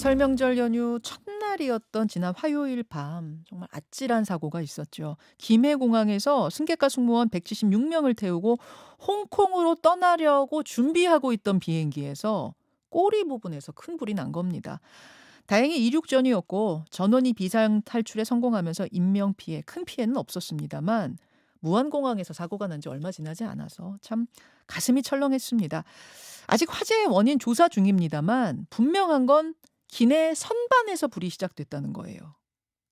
설명절 연휴 첫날이었던 지난 화요일 밤 정말 아찔한 사고가 있었죠. 김해공항에서 승객과 승무원 176명을 태우고 홍콩으로 떠나려고 준비하고 있던 비행기에서 꼬리 부분에서 큰 불이 난 겁니다. 다행히 이륙전이었고 전원이 비상 탈출에 성공하면서 인명 피해, 큰 피해는 없었습니다만 무안공항에서 사고가 난 지 얼마 지나지 않아서 참 가슴이 철렁했습니다. 아직 화재의 원인 조사 중입니다만 분명한 건 기내 선반에서 불이 시작됐다는 거예요.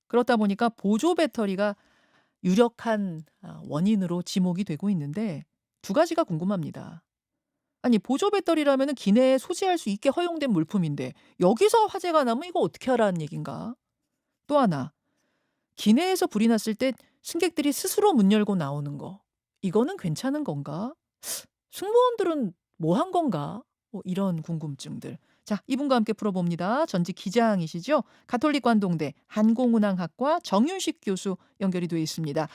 그렇다 보니까 보조 배터리가 유력한 원인으로 지목이 되고 있는데 두 가지가 궁금합니다. 아니 보조 배터리라면은 기내에 소지할 수 있게 허용된 물품인데 여기서 화재가 나면 이거 어떻게 하라는 얘긴가? 또 하나 기내에서 불이 났을 때 승객들이 스스로 문 열고 나오는 거 이거는 괜찮은 건가? 승무원들은 뭐 한 건가? 뭐 이런 궁금증들. 자, 이분과 함께 풀어봅니다. 전직 기장이시죠? 가톨릭 관동대 항공운항학과 정윤식 교수 연결이 되어 있습니다.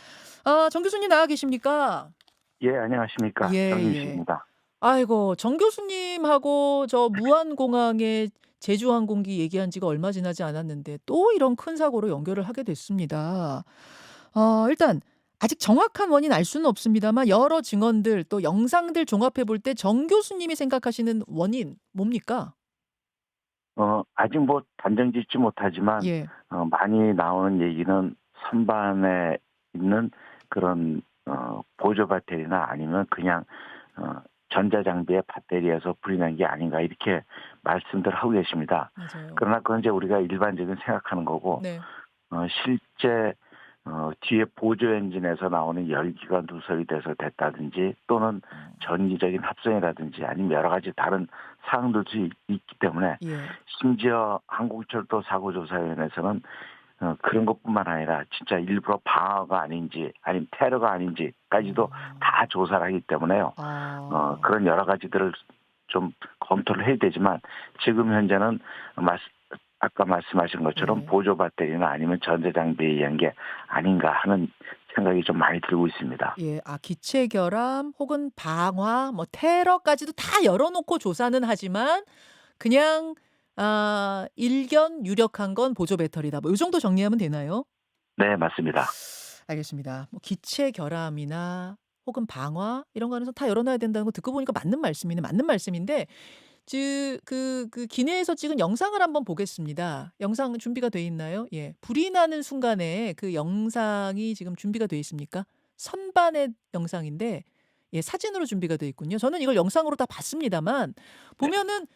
정 교수님 나와 계십니까? 예, 안녕하십니까. 예, 예. 정윤식입니다. 아이고, 정 교수님하고 저 무안공항에 제주항공기 얘기한 지가 얼마 지나지 않았는데 또 이런 큰 사고로 연결을 하게 됐습니다. 일단 아직 정확한 원인 알 수는 없습니다만 여러 증언들 또 영상들 종합해 볼 때 정 교수님이 생각하시는 원인 뭡니까? 아직 뭐 단정 짓지 못하지만, 예. 많이 나오는 얘기는 선반에 있는 그런, 보조 배터리나 아니면 그냥, 전자장비의 배터리에서 불이 난 게 아닌가, 이렇게 말씀들 하고 계십니다. 맞아요. 그러나 그건 이제 우리가 일반적인 생각하는 거고, 네. 실제 뒤에 보조 엔진에서 나오는 열기가 누설이 돼서 됐다든지 또는 어. 전기적인 합성이라든지 아니면 여러 가지 다른 사항들도 있기 때문에 예. 심지어 한국철도 사고조사위원회에서는 그런 것뿐만 아니라 진짜 일부러 방어가 아닌지 아니면 테러가 아닌지까지도 어. 다 조사를 하기 때문에요. 아. 그런 여러 가지들을 좀 검토를 해야 되지만 지금 현재는 아까 말씀하신 것처럼 네. 보조 배터리나 아니면 전자장비에 의한 게 아닌가 하는 생각이 좀 많이 들고 있습니다. 예. 기체 결함 혹은 방화 뭐 테러까지도 다 열어 놓고 조사는 하지만 그냥 일견 유력한 건 보조 배터리다. 뭐 요 정도 정리하면 되나요? 네, 맞습니다. 알겠습니다. 뭐 기체 결함이나 혹은 방화 이런 거는 다 열어 놔야 된다는 거 듣고 보니까 맞는 말씀이네. 맞는 말씀인데 기내에서 찍은 영상을 한번 보겠습니다. 영상 준비가 돼 있나요? 예. 불이 나는 순간에 그 영상이 지금 준비가 돼 있습니까? 선반의 영상인데 예 사진으로 준비가 돼 있군요. 저는 이걸 영상으로 다 봤습니다만 네. 보면은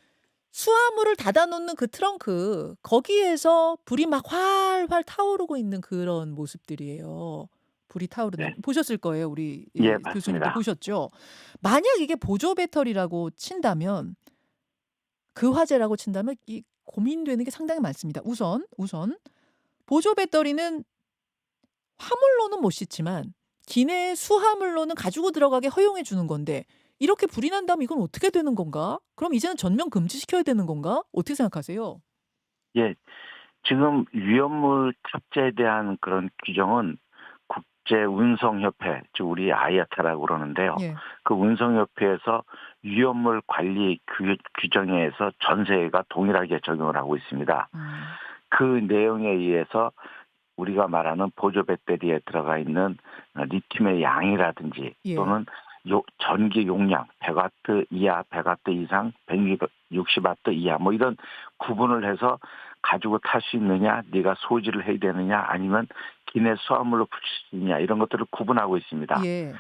수화물을 닫아 놓는 그 트렁크 거기에서 불이 막 활활 타오르고 있는 그런 모습들이에요. 불이 타오르는 네. 보셨을 거예요. 우리 예, 교수님도 맞습니다. 보셨죠? 만약 이게 보조 배터리라고 친다면 그 화재라고 친다면 이 고민되는 게 상당히 많습니다. 우선 보조 배터리는 화물로는 못 싣지만 기내에 수화물로는 가지고 들어가게 허용해 주는 건데 이렇게 불이 난다면 이건 어떻게 되는 건가? 그럼 이제는 전면 금지시켜야 되는 건가? 어떻게 생각하세요? 예, 지금 위험물 탑재에 대한 그런 규정은 국제운송협회, 즉 우리 IATA라고 그러는데요. 예. 그 운송협회에서 위험물 관리 규정에 의해서 전 세계가 동일하게 적용을 하고 있습니다. 음. 그 내용에 의해서 우리가 말하는 보조 배터리에 들어가 있는 리튬의 양이라든지 예. 또는 전기 용량 100와트 이하, 100와트 이상, 160와트 이하 뭐 이런 구분을 해서 가지고 탈 수 있느냐, 네가 소지를 해야 되느냐, 아니면 기내 수화물로 붙일 수 있느냐 이런 것들을 구분하고 있습니다. 예.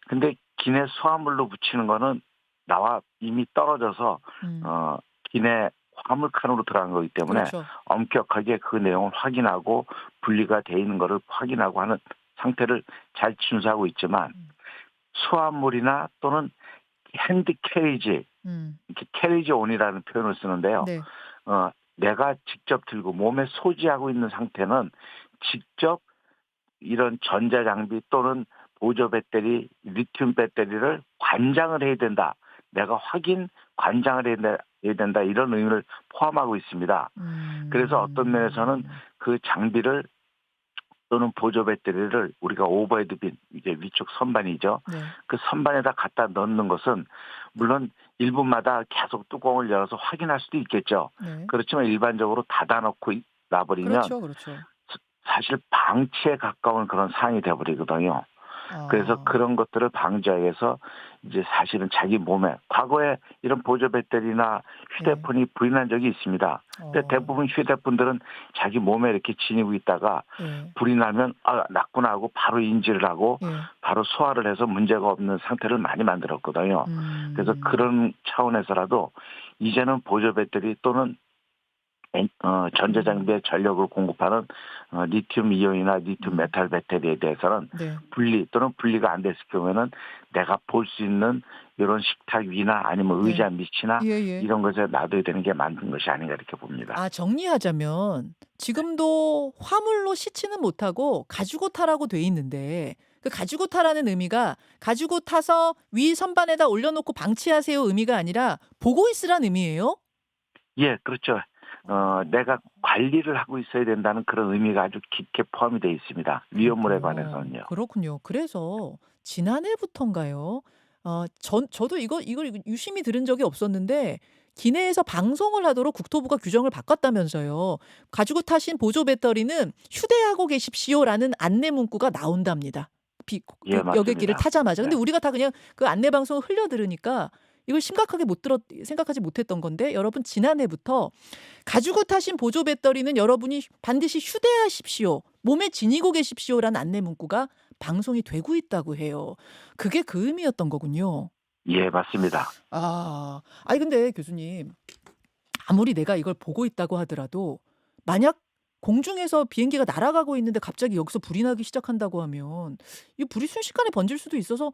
근데 기내 수화물로 붙이는 거는 나와 이미 떨어져서 음. 기내 화물칸으로 들어간 거기 때문에 그렇죠. 엄격하게 그 내용을 확인하고 분리가 돼 있는 거를 확인하고 하는 상태를 잘 준수하고 있지만 음. 수화물이나 또는 핸드 캐리지, 음. 이렇게 캐리지 온이라는 표현을 쓰는데요. 네. 내가 직접 들고 몸에 소지하고 있는 상태는 직접 이런 전자장비 또는 보조 배터리, 리튬 배터리를 관장을 해야 된다. 내가 관장을 해야 된다. 이런 의미를 포함하고 있습니다. 그래서 어떤 면에서는 음. 그 장비를 또는 보조 배터리를 우리가 오버헤드 빈, 이게 위쪽 선반이죠. 네. 그 선반에다 갖다 넣는 것은 물론 일부마다 계속 뚜껑을 열어서 확인할 수도 있겠죠. 네. 그렇지만 일반적으로 닫아놓고 놔버리면 그렇죠, 그렇죠. 사실 방치에 가까운 그런 상황이 돼버리거든요. 그래서 아. 그런 것들을 방지하기 위해서 이제 사실은 자기 몸에 과거에 이런 보조 배터리나 네. 휴대폰이 불이 난 적이 있습니다. 근데 어. 대부분 휴대폰들은 자기 몸에 이렇게 지니고 있다가 예. 불이 나면 났구나 하고 바로 인지를 하고 예. 바로 소화를 해서 문제가 없는 상태를 많이 만들었거든요. 그래서 음. 그런 차원에서라도 이제는 보조 배터리 또는 음. 전자장비에 전력을 공급하는 리튬 이온이나 리튬 음. 메탈 배터리에 대해서는 네. 분리 또는 분리가 안 됐을 경우에는 내가 볼 수 있는 이런 식탁 위나 아니면 네. 의자 밑이나 예예. 이런 것에 놔둬야 되는 게 맞는 것이 아닌가 이렇게 봅니다. 아 정리하자면 지금도 화물로 싣지는 못하고 가지고 타라고 돼 있는데 그 가지고 타라는 의미가 가지고 타서 위 선반에다 올려놓고 방치하세요 의미가 아니라 보고 있으란 의미예요? 예, 그렇죠. 내가 관리를 하고 있어야 된다는 그런 의미가 아주 깊게 포함이 되어 있습니다. 위험물에 그렇군요. 관해서는요. 그렇군요. 그래서 지난해부턴가요? 저도 이걸 유심히 들은 적이 없었는데 기내에서 방송을 하도록 국토부가 규정을 바꿨다면서요. "가지고 타신 보조 배터리는 휴대하고 계십시오."라는 안내 문구가 나온답니다. 예, 여객기를 맞습니다. 타자마자. 근데 네. 우리가 다 그냥 그 안내 방송을 흘려 들으니까 이걸 심각하게 못 들었 생각하지 못했던 건데 여러분 지난해부터 가지고 타신 보조 배터리는 여러분이 반드시 휴대하십시오. 몸에 지니고 계십시오라는 안내 문구가 방송이 되고 있다고 해요. 그게 그 의미였던 거군요. 예, 맞습니다. 아. 아니 근데 교수님 아무리 내가 이걸 보고 있다고 하더라도 만약 공중에서 비행기가 날아가고 있는데 갑자기 여기서 불이 나기 시작한다고 하면 이 불이 순식간에 번질 수도 있어서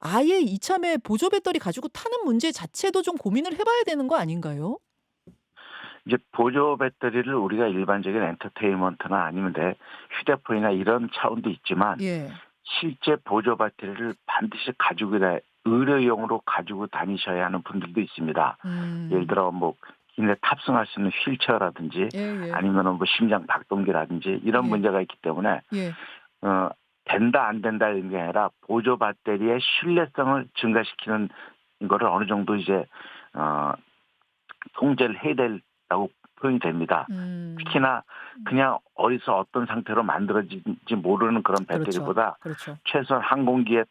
아예 이참에 보조 배터리 가지고 타는 문제 자체도 좀 고민을 해 봐야 되는 거 아닌가요? 이제 보조 배터리를 우리가 일반적인 엔터테인먼트나 아니면 내 휴대폰이나 이런 차원도 있지만 예. 실제 보조 배터리를 반드시 의료용으로 가지고 다니셔야 하는 분들도 있습니다. 예를 음. 들어 뭐 기내 탑승할 수 있는 휠체어라든지 예예. 아니면은 뭐 심장 박동기라든지 이런 예. 문제가 있기 때문에 예. 어 된다 안 된다 이런 게 아니라 보조 배터리의 신뢰성을 증가시키는 거를 어느 정도 이제 어 통제를 해야 된다고 표현이 됩니다. 음. 특히나 그냥 어디서 어떤 상태로 만들어진지 모르는 그런 그렇죠. 배터리보다 그렇죠. 최소한 항공기에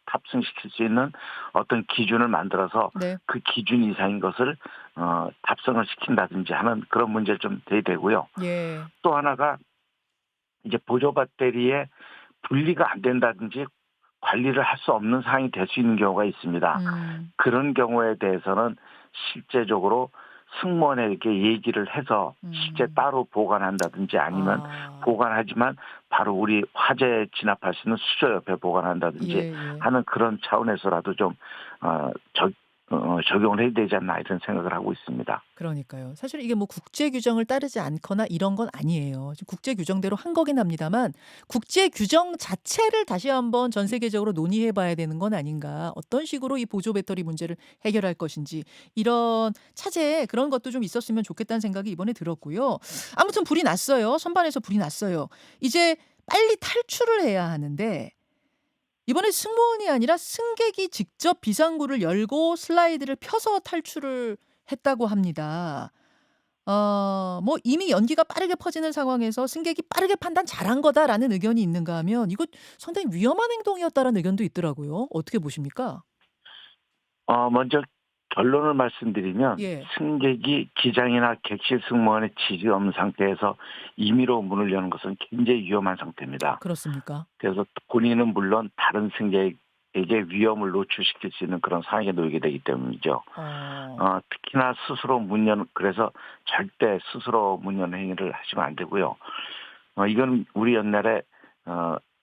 탑승시킬 수 있는 어떤 기준을 만들어서 네. 그 기준 이상인 것을 탑승을 시킨다든지 하는 그런 문제를 좀 돼야 되고요. 예. 또 하나가 이제 보조 배터리에 분리가 안 된다든지 관리를 할 수 없는 상황이 될 수 있는 경우가 있습니다. 음. 그런 경우에 대해서는 실제적으로 승무원에게 얘기를 해서 실제 음. 따로 보관한다든지 아니면 아. 보관하지만 바로 우리 화재에 진압할 수 있는 수조 옆에 보관한다든지 예예. 하는 그런 차원에서라도 좀 어, 적, 적용을 해야 되지 않나 이런 생각을 하고 있습니다. 그러니까요. 사실 이게 뭐 국제 규정을 따르지 않거나 이런 건 아니에요. 지금 국제 규정대로 한 거긴 합니다만 국제 규정 자체를 다시 한번 전 세계적으로 논의해 봐야 되는 건 아닌가. 어떤 식으로 이 보조 배터리 문제를 해결할 것인지 이런 차제에 그런 것도 좀 있었으면 좋겠다는 생각이 이번에 들었고요. 아무튼 불이 났어요. 선반에서 불이 났어요. 이제 빨리 탈출을 해야 하는데 이번에 승무원이 아니라 승객이 직접 비상구를 열고 슬라이드를 펴서 탈출을 했다고 합니다. 뭐 이미 연기가 빠르게 퍼지는 상황에서 승객이 빠르게 판단 잘한 거다라는 의견이 있는가 하면 이거 상당히 위험한 행동이었다라는 의견도 있더라고요. 어떻게 보십니까? 먼저 결론을 말씀드리면 예. 승객이 기장이나 객실 승무원의 지시 없는 상태에서 임의로 문을 여는 것은 굉장히 위험한 상태입니다. 그렇습니까? 그래서 본인은 물론 다른 승객에게 위험을 노출시킬 수 있는 그런 상황에 놓이게 되기 때문이죠. 어. 특히나 스스로 그래서 절대 스스로 문 여는 행위를 하시면 안 되고요. 이건 우리 옛날에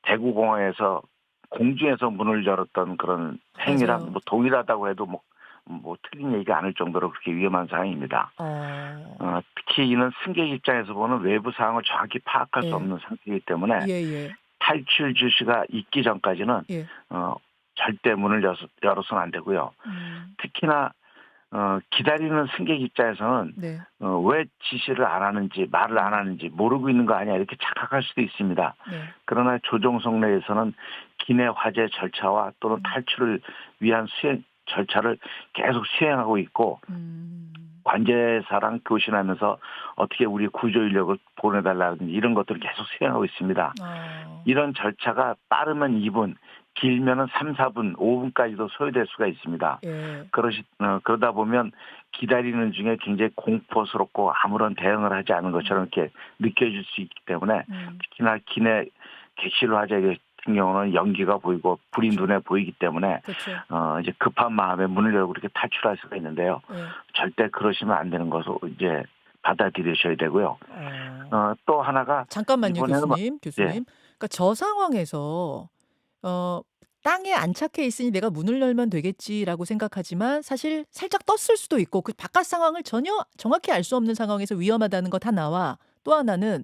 대구공항에서 공중에서 문을 열었던 그런 행위랑 맞아요. 뭐 동일하다고 해도 뭐 틀린 얘기가 아닐 정도로 그렇게 위험한 상황입니다. 어. 특히 이는 승객 입장에서 보는 외부 상황을 정확히 파악할 수 예. 없는 상태이기 때문에 예예. 탈출 지시가 있기 전까지는 예. 절대 문을 열어서는 안 되고요. 음. 특히나 기다리는 승객 입장에서는 네. 왜 지시를 안 하는지 말을 안 하는지 모르고 있는 거 아니야 이렇게 착각할 수도 있습니다. 네. 그러나 조종석 내에서는 기내 화재 절차와 또는 음. 탈출을 위한 절차를 계속 수행하고 있고 음. 관제사랑 교신하면서 어떻게 우리 구조 인력을 보내달라든지 이런 것들을 계속 수행하고 있습니다. 아. 이런 절차가 빠르면 2분, 길면은 3, 4분, 5분까지도 소요될 수가 있습니다. 예. 그러다 보면 기다리는 중에 굉장히 공포스럽고 아무런 대응을 하지 않은 것처럼 이렇게 느껴질 수 있기 때문에 음. 특히나 기내 객실 화재 같은 경우는 연기가 보이고 불이 그쵸. 눈에 보이기 때문에 그쵸. 이제 급한 마음에 문을 열고 이렇게 탈출할 수가 있는데요. 예. 절대 그러시면 안 되는 것으로 이제 받아들이셔야 되고요. 어. 또 하나가 잠깐만요, 이번에는 교수님. 예. 교수님. 그러니까 저 상황에서 어 '땅에 안착해 있으니 내가 문을 열면 되겠지.'라고 생각하지만 사실 살짝 떴을 수도 있고 그 바깥 상황을 전혀 정확히 알 수 없는 상황에서 위험하다는 거 하나와 또 하나는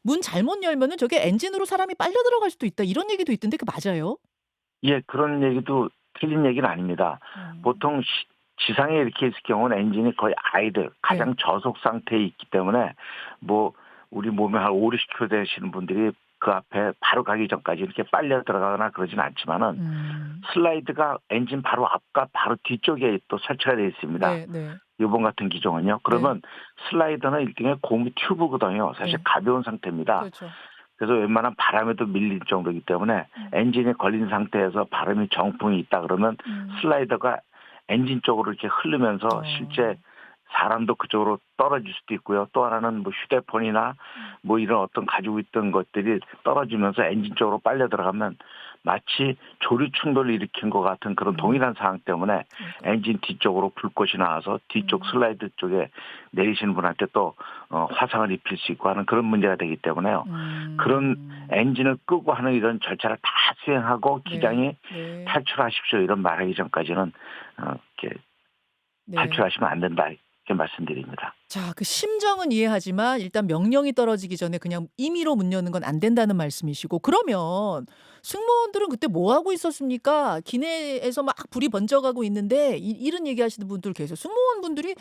'문 잘못 열면은 저게 엔진으로 사람이 빨려 들어갈 수도 있다.' 이런 얘기도 있던데 그 맞아요? 예, 그런 얘기도 틀린 얘기는 아닙니다. 음. 보통 지상에 이렇게 있을 경우는 엔진이 거의 아이들, 예. 가장 저속 상태에 있기 때문에 뭐 우리 몸에 한 5-60kg 되시는 분들이 그 앞에 바로 가기 전까지 이렇게 빨려 들어가거나 그러진 않지만은 음. 슬라이드가 엔진 바로 앞과 바로 뒤쪽에 또 설치가 되어 있습니다. 네 네. 요번 같은 기종은요. 네. 그러면 슬라이더는 일종의 고무 튜브거든요. 사실 예. 가벼운 상태입니다. 그렇죠. 그래서 웬만한 바람에도 밀릴 정도이기 때문에 음. 엔진이 걸린 상태에서 바람이 정풍이 있다 그러면 음. 슬라이더가 엔진 쪽으로 이렇게 흐르면서 어. 실제 사람도 그쪽으로 떨어질 수도 있고요. 또 하나는 뭐 휴대폰이나 음. 뭐 이런 어떤 가지고 있던 것들이 떨어지면서 엔진 쪽으로 빨려 들어가면 마치 조류 충돌을 일으킨 것 같은 그런 동일한 상황 때문에 그러니까요. 엔진 뒤쪽으로 불꽃이 나와서 뒤쪽 음. 슬라이드 쪽에 내리시는 분한테 또 화상을 입힐 수 있고 하는 그런 문제가 되기 때문에요. 그런 음. 엔진을 끄고 하는 이런 절차를 다 수행하고 네. 기장이 네. 탈출하십시오 이런 말하기 전까지는 이렇게 네. 탈출하시면 안 된다 이렇게 말씀드립니다. 자 그 심정은 이해하지만 일단 명령이 떨어지기 전에 그냥 임의로 문 여는 건 안 된다는 말씀이시고 그러면 승무원들은 그때 뭐 하고 있었습니까? 기내에서 막 불이 번져가고 있는데 이런 얘기하시는 분들 계세요. 승무원분들이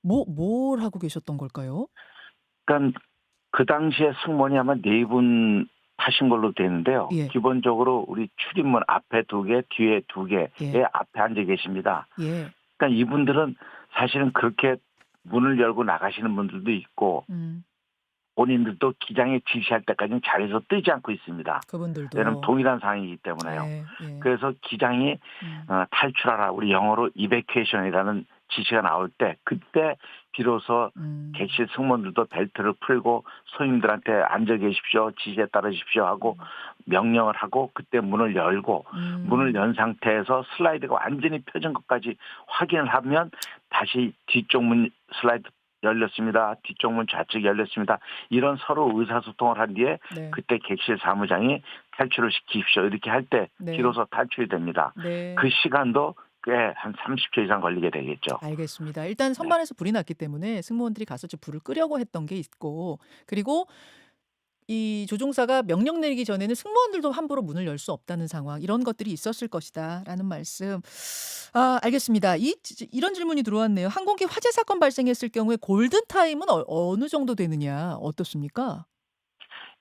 뭘 하고 계셨던 걸까요? 그러니까 그 당시에 승무원이 아마 4분 타신 걸로 되는데요. 예. 기본적으로 우리 출입문 앞에 2개, 뒤에 2개의 예. 앞에 앉아 계십니다. 예. 그러니까 이분들은 사실은 그렇게 문을 열고 나가시는 분들도 있고 음. 본인들도 기장에 지시할 때까지는 자리에서 뜨지 않고 있습니다. 왜냐하면 그분들도. 동일한 상황이기 때문에요. 예. 예. 그래서 기장이 음. 탈출하라 우리 영어로 이베큐에이션이라는 지시가 나올 때 그때 비로소 음. 객실 승무원들도 벨트를 풀고 손님들한테 앉아 계십시오. 지시에 따르십시오 하고 음. 명령을 하고 그때 문을 열고 문을 음. 연 상태에서 슬라이드가 완전히 펴진 것까지 확인을 하면 다시 뒤쪽 문 슬라이드 열렸습니다. 뒤쪽 문 좌측 열렸습니다. 이런 서로 의사소통을 한 뒤에 네. 그때 객실 사무장이 탈출을 시키십시오. 이렇게 할 때 네. 비로소 탈출이 됩니다. 그 네. 시간도 꽤 한 30초 이상 걸리게 되겠죠. 알겠습니다. 일단 네. 선반에서 불이 났기 때문에 승무원들이 가서 좀 불을 끄려고 했던 게 있고 그리고 이 조종사가 명령 내리기 전에는 승무원들도 함부로 문을 열 수 없다는 상황 이런 것들이 있었을 것이다라는 말씀. 아 알겠습니다. 이런 질문이 들어왔네요. 항공기 화재 사건 발생했을 경우에 골든 타임은 어느 정도 되느냐 어떻습니까?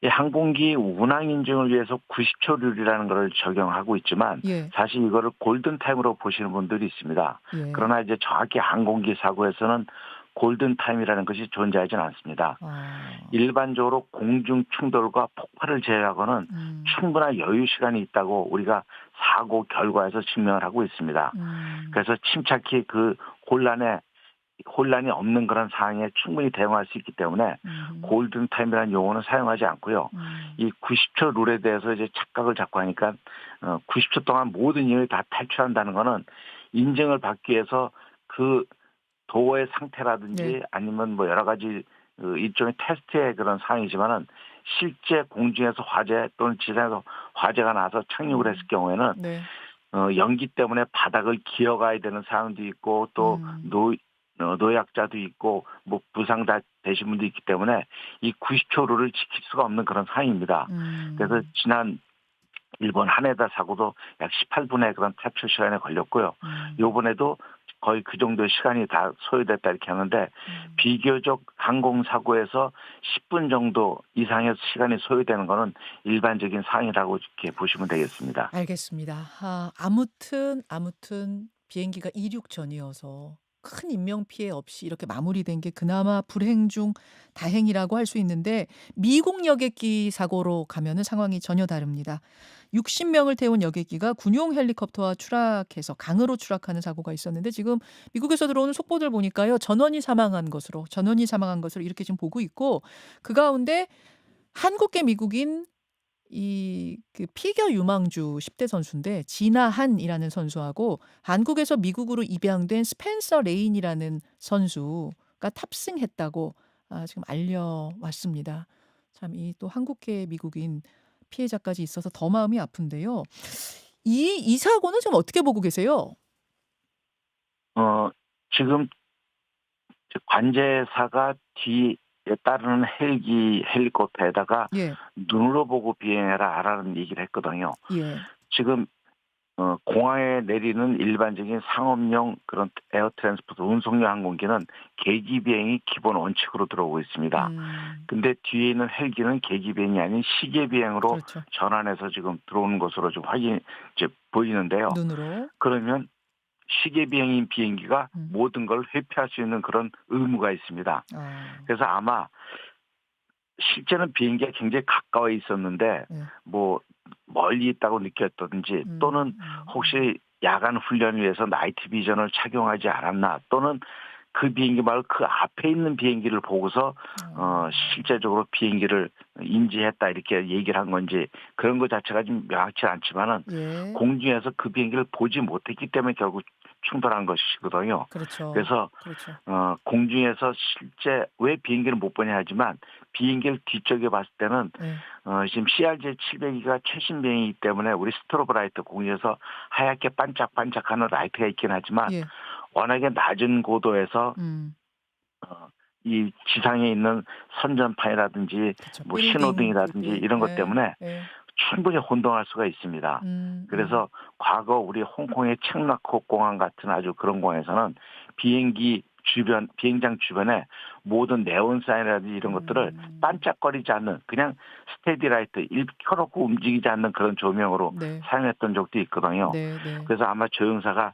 이 항공기 운항 인증을 위해서 90초 룰이라는 것을 적용하고 있지만 예. 사실 이거를 골든타임으로 보시는 분들이 있습니다. 예. 그러나 이제 정확히 항공기 사고에서는 골든타임이라는 것이 존재하지는 않습니다. 아. 일반적으로 공중 충돌과 폭발을 제외하고는 음. 충분한 여유 시간이 있다고 우리가 사고 결과에서 증명을 하고 있습니다. 음. 그래서 침착히 그 혼란이 없는 그런 상황에 충분히 대응할 수 있기 때문에 음음. 골든타임이라는 용어는 사용하지 않고요. 음. 이 90초 룰에 대해서 이제 착각을 자꾸 하니까 90초 동안 모든 인원이 다 탈출한다는 거는 인증을 받기 위해서 그 도어의 네. 상태라든지 아니면 뭐 여러 가지 그 일종의 테스트의 그런 상황이지만은 실제 공중에서 화재 또는 지상에서 화재가 나서 착륙을 했을 경우에는 네. 연기 때문에 바닥을 기어가야 되는 상황도 있고 또 음. 노약자도 있고 뭐 부상 다 되신 분도 있기 때문에 이 90초 룰을 지킬 수가 없는 그런 상황입니다. 그래서 음. 지난 일본 하네다 사고도 약 18분의 그런 탈출 시간에 걸렸고요. 음. 요번에도 거의 그 정도의 시간이 다 소요됐다 이렇게 하는데 음. 비교적 항공사고에서 10분 정도 이상의 시간이 소요되는 것은 일반적인 상황이라고 이렇게 보시면 되겠습니다. 알겠습니다. 아무튼 비행기가 이륙 전이어서 큰 인명 피해 없이 이렇게 마무리된 게 그나마 불행 중 다행이라고 할 수 있는데 미국 여객기 사고로 가면은 상황이 전혀 다릅니다. 60명을 태운 여객기가 군용 헬리콥터와 추락해서 강으로 추락하는 사고가 있었는데 지금 미국에서 들어오는 속보들 보니까요. 전원이 사망한 것으로 이렇게 지금 보고 있고 그 가운데 한국계 미국인 그 피겨 유망주 10대 선수인데 진아한이라는 선수하고 한국에서 미국으로 입양된 스펜서 레인이라는 선수가 탑승했다고 지금 알려왔습니다. 참 이 또 한국계 미국인 피해자까지 있어서 더 마음이 아픈데요. 이 사고는 지금 어떻게 보고 계세요? 어, 지금 관제사가 뒤에 따르는 헬리콥터에다가 예. 눈으로 보고 비행해라라는 얘기를 했거든요. 예. 지금 공항에 내리는 일반적인 상업용 그런 에어 트랜스포트 운송용 항공기는 계기 비행이 기본 원칙으로 들어오고 있습니다. 근데 뒤에 있는 헬기는 계기 비행이 아닌 시계 비행으로 그렇죠. 전환해서 지금 들어오는 것으로 좀 보이는데요. 눈으로. 그러면 시계 비행인 비행기가 음. 모든 걸 회피할 수 있는 그런 의무가 있습니다. 그래서 아마 실제는 비행기가 굉장히 가까워 있었는데 예. 뭐 멀리 있다고 느꼈던지 또는 혹시 야간 훈련을 위해서 나이트 비전을 착용하지 않았나 또는 그 비행기 말고 그 앞에 있는 비행기를 보고서 실제적으로 비행기를 인지했다 이렇게 얘기를 한 건지 그런 것 자체가 좀 명확치 않지만은 예. 공중에서 그 비행기를 보지 못했기 때문에 결국 충돌한 것이거든요. 그렇죠. 그래서 그렇죠. 공중에서 실제 왜 비행기를 못 보냐 하지만 비행기를 뒤쪽에 봤을 때는 예. 지금 CRJ-702가 최신 비행이기 때문에 우리 스트로브 라이트 공중에서 하얗게 반짝반짝하는 라이트가 있긴 하지만 예. 워낙에 낮은 고도에서 이 지상에 있는 선전판이라든지 그렇죠. 뭐 빌딩, 신호등이라든지 불빛. 이런 것 예. 때문에 예. 충분히 혼동할 수가 있습니다. 그래서 과거 우리 홍콩의 챈라콕 공항 같은 아주 그런 공항에서는 비행장 주변에 모든 네온 사인이라든지 이런 것들을 반짝거리지 않는 그냥 스테디 라이트 켜놓고 움직이지 않는 그런 조명으로 네. 사용했던 적도 있거든요. 네, 네. 그래서 아마 조종사가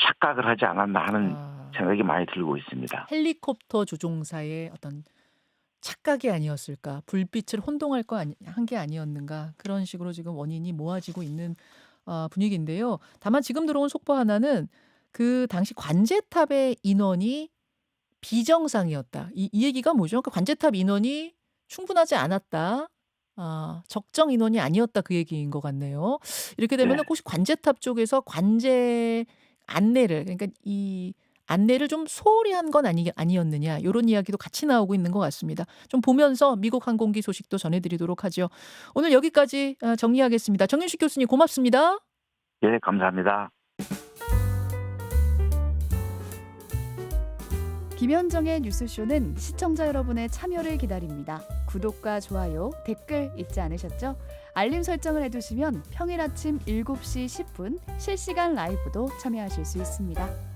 착각을 하지 않았나 하는 생각이 많이 들고 있습니다. 헬리콥터 조종사의 어떤 착각이 아니었을까? 불빛을 혼동할 한 게 아니었는가? 그런 식으로 지금 원인이 모아지고 있는 분위기인데요. 다만 지금 들어온 속보 하나는 그 당시 관제탑의 인원이 비정상이었다. 이 얘기가 뭐죠? 그 관제탑 인원이 충분하지 않았다. 적정 인원이 아니었다 그 얘기인 것 같네요. 이렇게 되면 네. 혹시 관제탑 쪽에서 관제 안내를 그러니까 이 안내를 좀 소홀히 한 건 아니었느냐 이런 이야기도 같이 나오고 있는 것 같습니다. 좀 보면서 미국 항공기 소식도 전해드리도록 하죠. 오늘 여기까지 정리하겠습니다. 정윤식 교수님 고맙습니다. 예, 감사합니다. 김현정의 뉴스쇼는 시청자 여러분의 참여를 기다립니다. 구독과 좋아요, 댓글 잊지 않으셨죠? 알림 설정을 해두시면 평일 아침 7시 10분 실시간 라이브도 참여하실 수 있습니다.